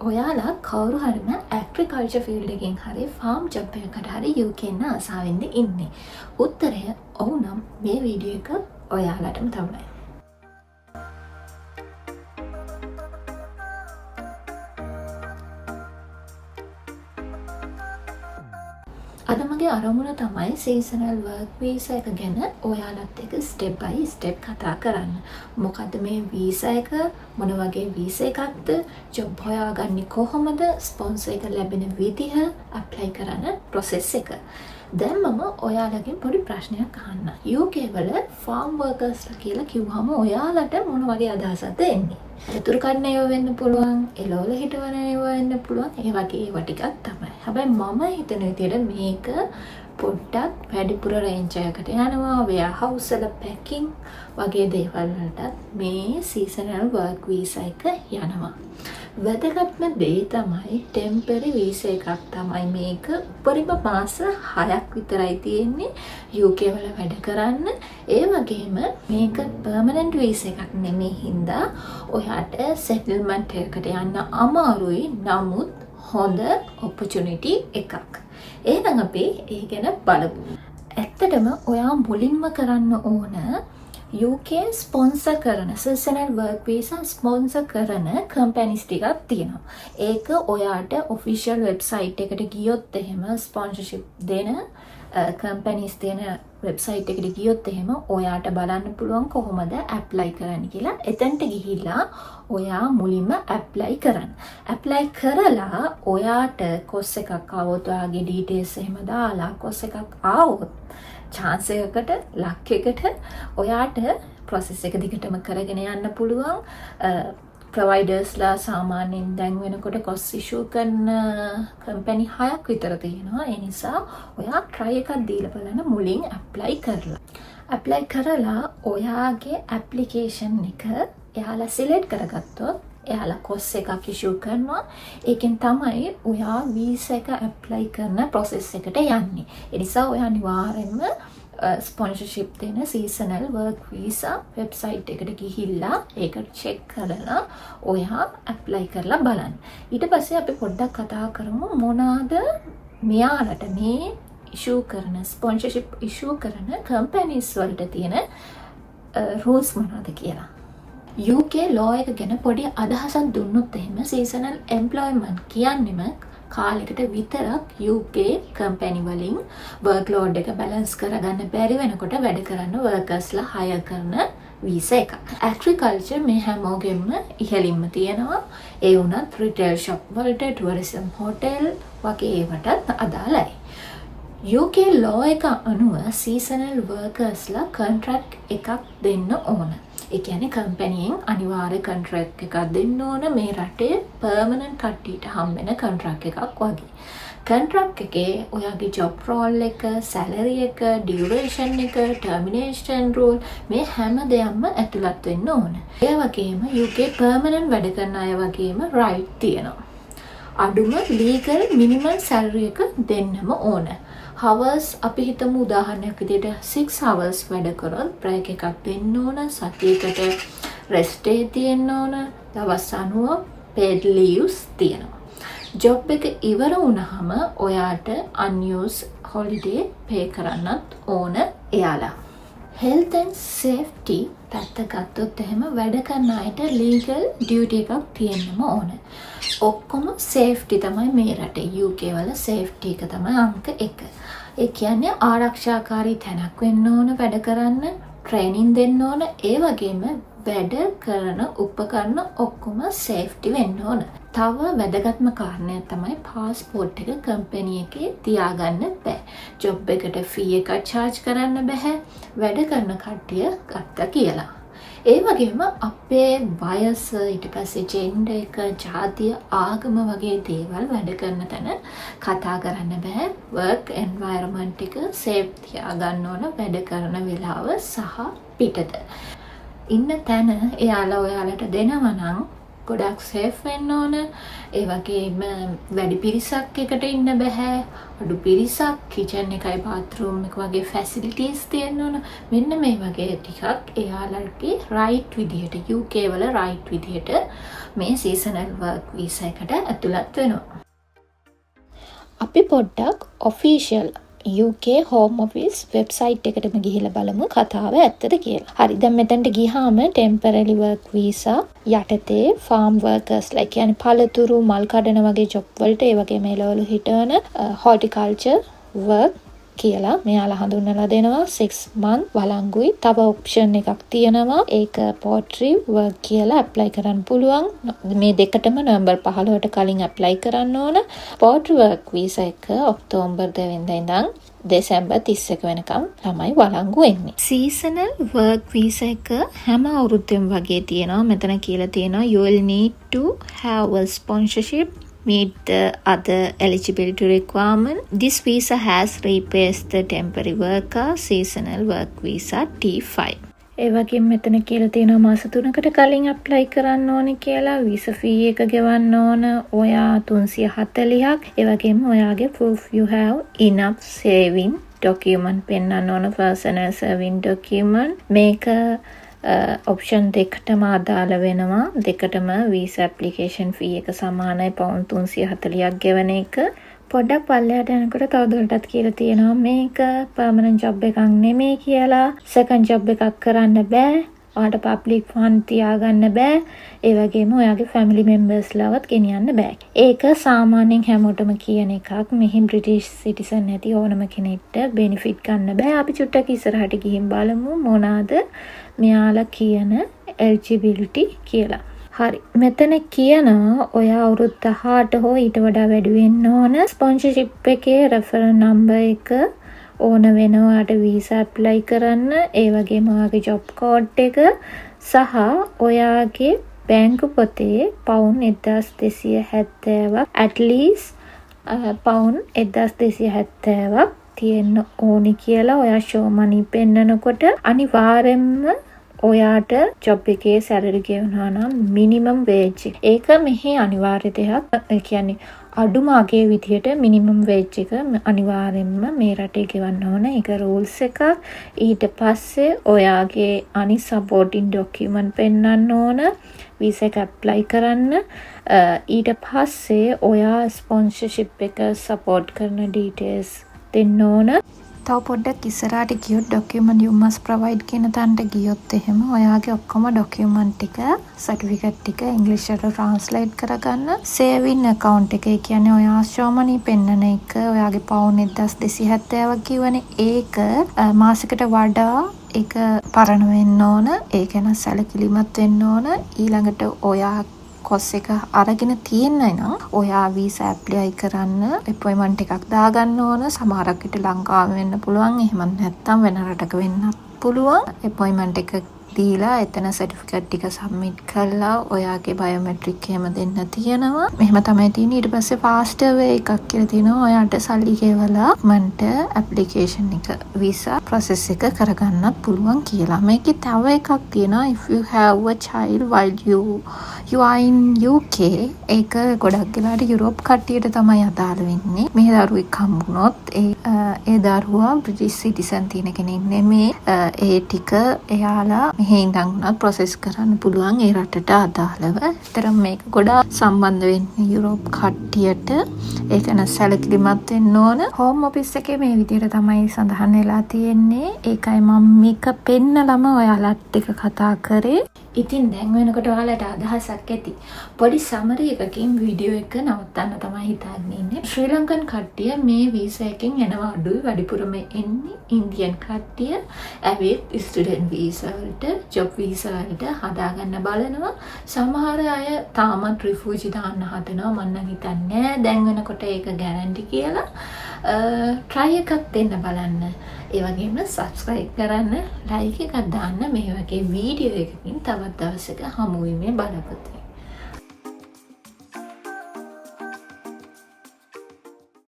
ඔයාලා කවුරු හරිම ඇග්‍රිකල්චර් ෆීල්ඩ් එකකින් හරි ෆාම් ජොබ් එකකට හරි UK එක ආසාවෙන්ද ඉන්නේ. උත්තරය ඔව් නම් මේ වීඩියෝ එක ඔයාලටම තමයි. අද මගේ අරමුණ තමයි සීසනල් වර්ක් වීසා එක ගැන ඔයාලත් එක්ක ස්ටෙප් බයි ස්ටෙප් කතා කරන්න. මොකද මේ වීසා එක මොන වගේ වීසා එකක්ද, ජොබ් හොයාගන්නේ කොහොමද, ස්පොන්සර් එක ලැබෙන විදිහ, ඇප්ලයි කරන ප්‍රොසෙස් එක. දැන් මම ඔයාලගෙන් පොඩි ප්‍රශ්නයක් අහන්න. UK වල ෆාම් වර්කර්ස්ලා කියලා කිව්වම ඔයාලට මොන වගේ අදහසක්ද එන්නේ? යතුරු කන්න ඒවා වෙන්න පුළුවන්, එළවල හිටවන ඒවා වෙන්න පුළුවන්, ඒ වගේ ඒවා ටිකක් තමයි. හැබැයි මම හිතන විදිහට මේක පොඩ්ඩක් වැඩිපුර රේන්ජ් එකකට යනවා. වෙයාහවුස් වල පැකින් වගේ දේවල් වලටත් මේ සීසනල් වර්ක් වීසා එක යනවා. වැදගත්ම දේ තමයි ටෙම්පරරි වීසා එකක් තමයි මේක. උපරිම මාස 6ක් විතරයි තියෙන්නේ UK වල වැඩ කරන්න. ඒ වගේම මේක පර්මනන්ට් වීසා එකක් නෙමෙයි හින්දා ඔයාට සෙටල්මන්ට් එකකට යන්න අමාරුයි. නමුත් හොඳ ඔපචුනිටි එකක්. එහෙනම් අපි ඒ ගැන බලමු. ඇත්තටම ඔයා මුලින්ම කරන්න ඕන UK ස්පොන්සර් කරන සීසනල් වර්ක් වීසා ස්පොන්සර් කරන කම්පැනිස් ටිකක් තියෙනවා. ඒක ඔයාට ඔෆිෂියල් වෙබ්සයිට් එකට ගියොත් එහෙම ස්පොන්සර්ෂිප් දෙන කම්පැනිස් තියෙන වෙබ්සයිට් එකට ගියොත් එහෙම ඔයාට බලන්න පුළුවන් කොහොමද ඇප්ලයි කරන්න කියලා. එතනට ගිහිල්ලා ඔයා මුලින්ම ඇප්ලයි කරන්න. ඇප්ලයි කරලා ඔයාට කොස් එකක් ආවොත් ඔයාගේ ඩීටේල්ස් එහෙම දාලා කොස් එකක් ආවොත් chance එකකට ලක් එකට ඔයාට process එක දිගටම කරගෙන යන්න පුළුවන්. ප්‍රොවයිඩර්ස්ලා සාමාන්‍යයෙන් දැන් වෙනකොට කොස් ඉෂුව කරන කම්පැනි 6ක් විතර තියෙනවා. ඒ නිසා ඔයා try එකක් දීලා බලන්න මුලින් apply කරලා. apply කරලා ඔයාගේ application එක එයාලා select කරගත්තොත් එයාලා කොස් එකක් ඉෂුව කරනවා. ඒකෙන් තමයි ඔයා වීසා එක ඇප්ලයි කරන ප්‍රොසෙස් එකට යන්නේ. ඒ නිසා ඔයා අනිවාර්යෙන්ම ස්පොන්සර්ෂිප් දෙන සීසනල් වර්ක් වීසා වෙබ්සයිට් එකට ගිහිල්ලා ඒක චෙක් කරලා ඔයා ඇප්ලයි කරලා බලන්න. ඊට පස්සේ අපි පොඩ්ඩක් කතා කරමු මොනවාද මෙයාලට මේ ඉෂුව කරන ස්පොන්සර්ෂිප් ඉෂුව කරන කම්පැනිස් වලට තියෙන රූල්ස් මොනවද කියලා. UK law එක ගැන පොඩි අදහසක් දුන්නොත් එහෙම සීසනල් එම්ප්ලොයිමන්ට් කියන්නේම කාලයකට විතරක් UK කම්පැනි වලින් වර්ක් ලෝඩ් එක බැලන්ස් කරගන්න බැරි වෙනකොට වැඩ කරන්න වර්කර්ස්ලා හයර් කරන වීසා එකක්. ඇග්‍රිකල්චර් මේ හැමෝගෙම ඉහළින්ම තියෙනවා. ඒ වුණත් රිටේල් ෂොප් වලට, ටුවරිසම් හෝටල් වගේ ඒවටත් අදාළයි. UK law එක අනුව සීසනල් වර්කර්ස්ලා කොන්ට්‍රැක්ට් එකක් දෙන්න ඕන. ඒ කියන්නේ කම්පැනියෙන් අනිවාර්ය කොන්ට්‍රැක්ට් එකක් දෙන්න ඕන. මේ රටේ පර්මනන්ට් කට්ටියට හම්බෙන කොන්ට්‍රැක්ට් එකක් වගේ. කොන්ට්‍රැක්ට් එකේ ඔයාගේ ජොබ් රෝල් එක, සැලරි එක, ඩියුරේෂන් එක, ටර්මිනේෂන් රූල් මේ හැම දෙයක්ම ඇතුළත් වෙන්න ඕන. ඒ වගේම UK පර්මනන්ට් වැඩ කරන අය වගේම රයිට් තියෙනවා. අඩුම ලීගල් මිනිමම් සැලරි එක දෙන්නම ඕන. hours අපි හිතමු උදාහරණයක් විදිහට 6 hours වැඩ කරොත් break එකක් දෙන්න ඕන. සතියකට rest day තියෙන්න ඕන. දවස් 90 paid leaves තියෙනවා. job එක ඉවර වුණාම ඔයාට unused holiday pay කරන්නත් ඕන එයාලා. health and safety පැත්ත ගත්තොත් එහෙම වැඩ කරන අයට legal duty එකක් තියෙන්නම ඕන. ඔක්කොම safety තමයි මේ රටේ UK වල safety එක තමයි අංක 1. ඒ කියන්නේ ආරක්ෂාකාරී තැනක් වෙන්න ඕන වැඩ කරන්න, ට්‍රේනින් දෙන්න ඕන. ඒ වගේම වැඩ කරන උපකරණ ඔක්කොම safety වෙන්න ඕන. තව වැදගත්ම කාරණයක් තමයි passport එක කම්පැනි එකේ තියාගන්න බෑ. ජොබ් එකට fee එකක් charge කරන්න බෑ. වැඩ කරන කට්ටිය ගත්තා කියලා. ඒ වගේම අපේ වයස, ඊට පස්සේ ජෙන්ඩර් එක, ජාතිය, ආගම වගේ දේවල් වැඩ කරන තැන කතා කරන්න බෑ. වර්ක් එන්වයරන්මන්ට් එක සේෆ් තියාගන්න ඕන වැඩ කරන වෙලාව සහ පිටත. ඉන්න තැන එයාලා ඔයාලට දෙනවා නම් ගොඩක් සේෆ් වෙන්න ඕන. ඒ වගේම වැඩි පිරිසක් එකට ඉන්න බෑ. අඩු පිරිසක් කිචන් එකයි බාත්රූම් එක වගේ ෆැසිලිටීස් තියෙන්න ඕන. මෙන්න මේ වගේ ටිකක් එයාලගේ රයිට් විදිහට UK වල රයිට් විදිහට මේ සීසනල් වර්ක් වීසා එකට ඇතුළත් වෙනවා. අපි පොඩ්ඩක් official UK Home Office website එකටම ගිහිල්ලා බලමු කතාව ඇත්තද කියලා. හරි, දැන් මෙතනට ගියාම temporary work visa යටතේ farm workers like කියන්නේ පළතුරු මල් කඩන වගේ ජොබ් වලට ඒ වගේ මේලවලු හිටවන horticulture work කියලා මෙයාලා හඳුන්වලා දෙනවා. 6 month වළංගුයි. තව ඔප්ෂන් එකක් තියෙනවා. ඒක pottery work කියලා ඇප්ලයි කරන්න පුළුවන්. මේ දෙකටම නොවැම්බර් 15ට කලින් ඇප්ලයි කරන්න ඕන. pottery work visa එක ඔක්තෝබර් 2 වෙනිදා ඉඳන් දෙසැම්බර් 31 වෙනකම් තමයි වළංගු වෙන්නේ. seasonal work visa එක හැම අවුරුද්දෙම වගේ තියෙනවා. මෙතන කියලා තියෙනවා you will need to have a sponsorship meet the other eligibility requirement. This visa has replaced the temporary worker seasonal work visa T5. ඒ වගේම මෙතන කියලා තියෙනවා මාස 3කට කලින් ඇප්ලයි කරන්න ඕනේ කියලා. වීසා ෆී එක ගෙවන්න ඕන. ඔයා 340ක්. ඒ වගේම ඔයාගේ proof you have enough saving document පෙන්නන්න ඕන. personal saving document. මේක ඔප්ෂන් දෙකටම අදාළ වෙනවා. දෙකටම වීසා ඇප්ලිකේෂන් ෆී එක සමානයි පවුන්ඩ් 340ක් ගෙවන එක. පොඩ්ඩක් පල්ලෙහාට යනකොට තවදුරටත් කියලා තියෙනවා මේක පර්මනන්ට් ජොබ් එකක් නෙමෙයි කියලා. සෙකන්ඩ් ජොබ් එකක් කරන්න බෑ. ඔයාලට පබ්ලික් ෆන්ඩ් තියාගන්න බෑ. ඒ වගේම ඔයාගේ ෆැමිලි මෙම්බර්ස් ලවත් ගෙනියන්න බෑ. ඒක සාමාන්‍යයෙන් හැමෝටම කියන එකක්. මෙහි බ්‍රිටිෂ් සිටිසන් නැති ඕනම කෙනෙක්ට බෙනිෆිට් ගන්න බෑ. අපි චුට්ටක් ඉස්සරහට ගිහින් බලමු මොනවාද මෙයාලා කියන එලිජිබිලිටි කියලා. හරි, මෙතන කියනවා ඔයා අවුරුදු 18 හෝ ඊට වඩා වැඩි වෙන්න ඕන. ස්පොන්සර්ෂිප් එකේ රෙෆරන්ස් නම්බර් එක ඕන වෙනවා ඔයාට වීසා ඇප්ලයි කරන්න. ඒ වගේම ඔයාගේ ජොබ් කෝඩ් එක සහ ඔයාගේ බැංකු පොතේ පවුන් 1270ක් at least පවුන් 1270ක් තියෙන්න ඕනි කියලා ඔයා ෂෝ මනි පෙන්නනකොට අනිවාර්යෙන්ම ඔයාට ජොබ් එකේ සැලරි ගෙවනවා නම් මිනිමම් වේජ් ඒක මෙහි අනිවාර්ය දෙයක්. ඒ කියන්නේ අඩුම අගේ විදියට මිනිමම් වේජ් එක අනිවාර්යෙන්ම මේ රටේ ගෙවන්න ඕන. ඒක රූල්ස් එකක්. ඊට පස්සේ ඔයාගේ අනි සපෝටින් ඩොකියුමන්ට් පෙන්නන්න ඕන වීසා එක ඇප්ලයි කරන්න. ඊට පස්සේ ඔයා ස්පොන්සර්ෂිප් එක සපෝට් කරන ඩීටේල්ස් දෙන්න ඕන. තව පොඩ්ඩක් ඉස්සරහට ගියොත් document you must provide කියන තැනට ගියොත් එහෙම ඔයාගේ ඔක්කොම document ටික certificate ටික ඉංග්‍රීසියට translate කරගන්න. saving account එක කියන්නේ ඔයා ෂෝමනි පෙන්නන එක ඔයාගේ පවුන් 1270ක් කියවනේ ඒක මාසෙකට වඩා ඒක පරණ වෙන්න ඕන. ඒක ගැන සැලකිලිමත් වෙන්න ඕන. ඊළඟට ඔයා කොස් එක අරගෙන තියෙන්නේ නම් ඔයා වීසා ඇප්ලයි කරන්න අපොයින්ට්මන්ට් එකක් දාගන්න ඕන. සමහරක් විට ලංකාවේ වෙන්න පුළුවන්. එහෙම නැත්නම් වෙන රටක වෙන්නත් පුළුවන්. අපොයින්ට්මන්ට් එක දීලා එතන සර්ටිෆිකේට් ටික සබ්මිට් කරලා ඔයාගේ බයෝමෙට්‍රික් එහෙම දෙන්න තියෙනවා. මෙහෙම තමයි තියෙන්නේ. ඊට පස්සේ ෆාස්ටර් වේ එකක් කියලා තියෙනවා. ඔයාට සල්ලි ගෙවලා මන්ට ඇප්ලිකේෂන් එක වීසා ප්‍රොසෙස් එක කරගන්නත් පුළුවන් කියලා. මේකේ තව එකක් තියෙනවා. if you have a child while you are in UK ඒක ගොඩක් වෙලාට යුරෝප් කට්ටියට තමයි අදාළ වෙන්නේ. මේ දරුවෙක් හම්බුනොත් ඒ දරුවා බ්‍රිටිෂ් සිටිසන් තියෙන කෙනෙක් නෙමේ. ඒ ටික එයාලා මෙහි ඉඳන් උනත් ප්‍රොසෙස් කරන්න පුළුවන් ඒ රටට අදාළව. ඒතර මේක ගොඩාක් සම්බන්ධ වෙන්නේ යුරෝප් කට්ටියට. ඒක නම් සැලකිලිමත් වෙන්න ඕන. හෝම් ඔෆිස් එකේ මේ විදිහට තමයි සඳහන් වෙලා තියෙන්නේ. ඒකයි මම මේක පෙන්නලම ඔයාලත් එක්ක කතා කරේ. ඉතින් දැන් වෙනකොට ඔයාලට අදහසක් ඇති. පොඩි සමරි එකකින් වීඩියෝ එක නවත්තන්න තමයි හිතාගෙන ඉන්නේ. ශ්‍රී ලංකන් කට්ටිය මේ වීසා එකෙන් එනවා අඩුයි. වැඩිපුරම එන්නේ ඉන්දියන් කට්ටිය. ඇවිත් ස්ටුඩන්ට් වීසා වලට, ජොබ් වීසා වලට හදාගන්න බලනවා. සමහර අය තාමත් රිෆියුජි දාන්න හදනවා. මම නම් හිතන්නේ දැන් වෙනකොට ඒක ගැරන්ටි කියලා. try එකක් දෙන්න බලන්න. ඒ වගේම subscribe කරන්න, like එකක් දාන්න. මේ වගේ වීඩියෝ එකකින් තවත් දවසක හමු වීමේ බලාපොරොත්තු